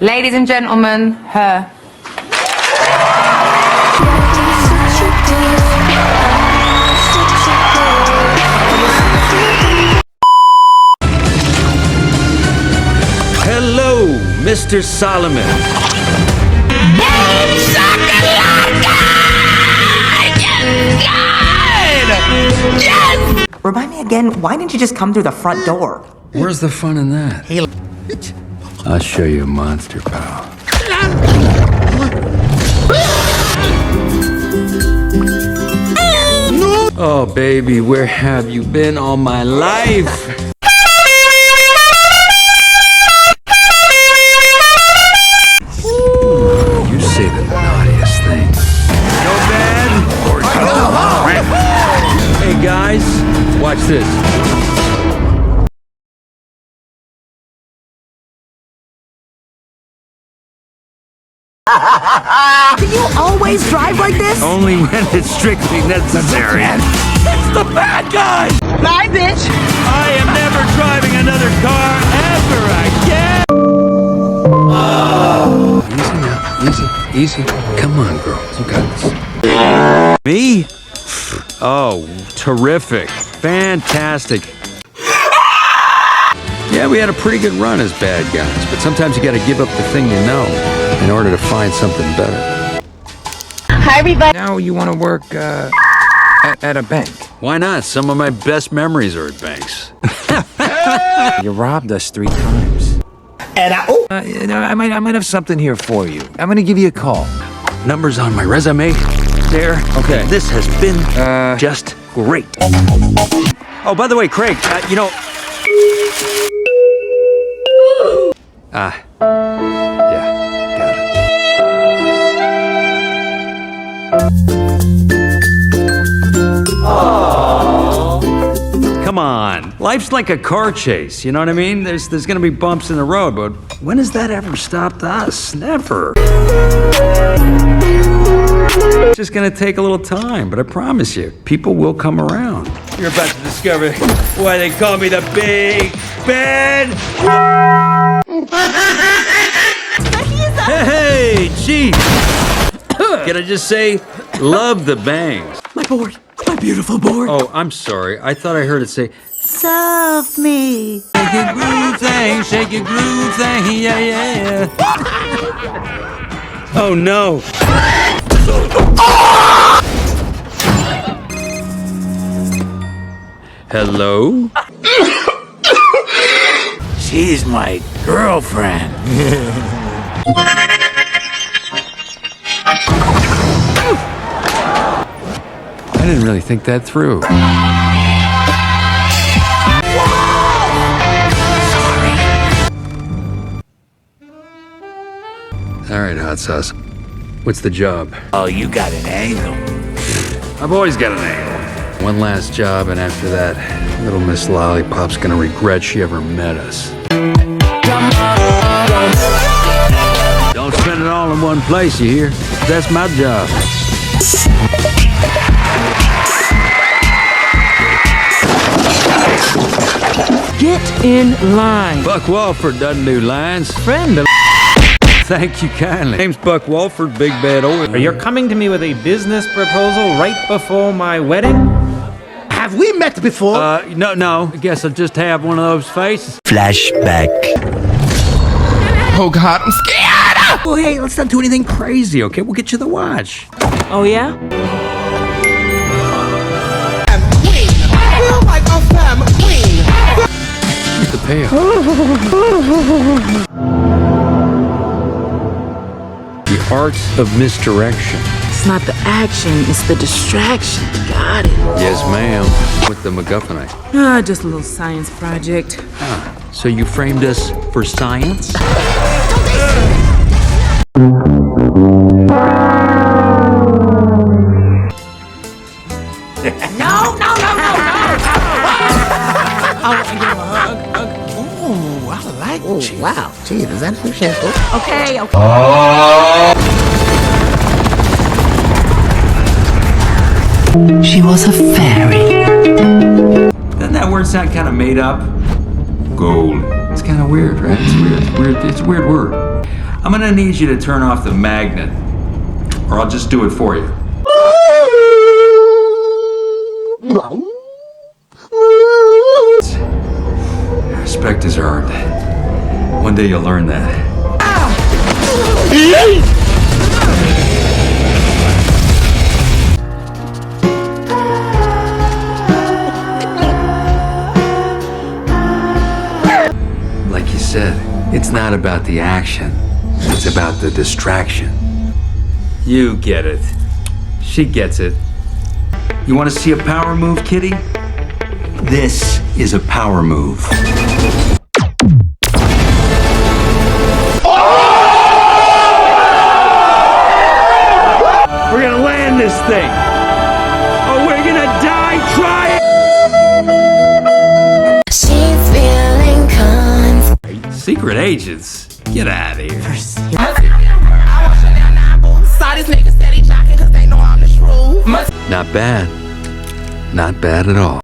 Ladies and gentlemen, her. Hello, Mr. Solomon. Yes! Remind me again, why didn't you just come through the front door? Where's the fun in that? Hey, I'll show you a monster, pal. Oh, baby, where have you been all my life? You say the naughtiest thing. Go bad or go. Hey, guys, watch this. Do you always drive like this? Only when it's strictly necessary. It's the bad guy! Bye, bitch! I am never driving another car ever again! Easy now, easy. Come on, girls, you got this. Me? Oh, terrific. Fantastic. Yeah, we had a pretty good run as bad guys, but sometimes you gotta give up the thing you know in order to find something better. Hi, everybody. Now you want to work at a bank. Why not? Some of my best memories are at banks. You robbed us 3 times. And I might have something here for you. I'm gonna give you a call. Numbers on my resume. There. Okay. This has been just great. Oh, by the way, Craig, you know. Yeah, got it. Come on, life's like a car chase, you know what I mean? There's gonna be bumps in the road, but when has that ever stopped us? Never. It's just gonna take a little time, but I promise you, people will come around. You're about to discover why they call me the Big Ben. Hey, Chief! Can I just say, love the bangs? my board, my beautiful board. Oh, I'm sorry. I thought I heard it say, Serve me. shake your groove thing, yeah. Oh no! Hello? She's my girlfriend. I didn't really think that through. All right, hot sauce. What's the job? Oh, you got an angle. I've always got an angle. One last job, and after that, little Miss Lollipop's gonna regret she ever met us. Don't spend it all in one place, you hear? That's my job. Get in line. Buck Walford doesn't do lines. Friend, Thank you kindly. Name's Buck Walford, Big Bad Oil. you're coming to me with a business proposal right before my wedding? Have we met before? No. I guess I'll just have one of those faces. Flashback. Oh God, I'm scared! Well, hey, let's not do anything crazy, okay? We'll get you the watch. Oh, yeah? Here's the payoff. The art of misdirection. It's not the action, it's the distraction. Got it. Yes, ma'am. With the MacGuffinite. Just a little science project. So you framed us for science? Oh, wow. Gee, is that new shampoo? Okay. She was a fairy. Doesn't that word sound kind of made up? Gold. It's kind of weird, right? It's weird. It's a weird word. I'm gonna need you to turn off the magnet, or I'll just do it for you. Respect is earned. One day you'll learn that. Like you said, it's not about the action. It's about the distraction. You get it. She gets it. You want to see a power move, kitty? This is a power move. We're gonna land this thing. Oh, we're gonna die trying. She's feeling Secret agents? Get out of here. Not bad. Not bad at all.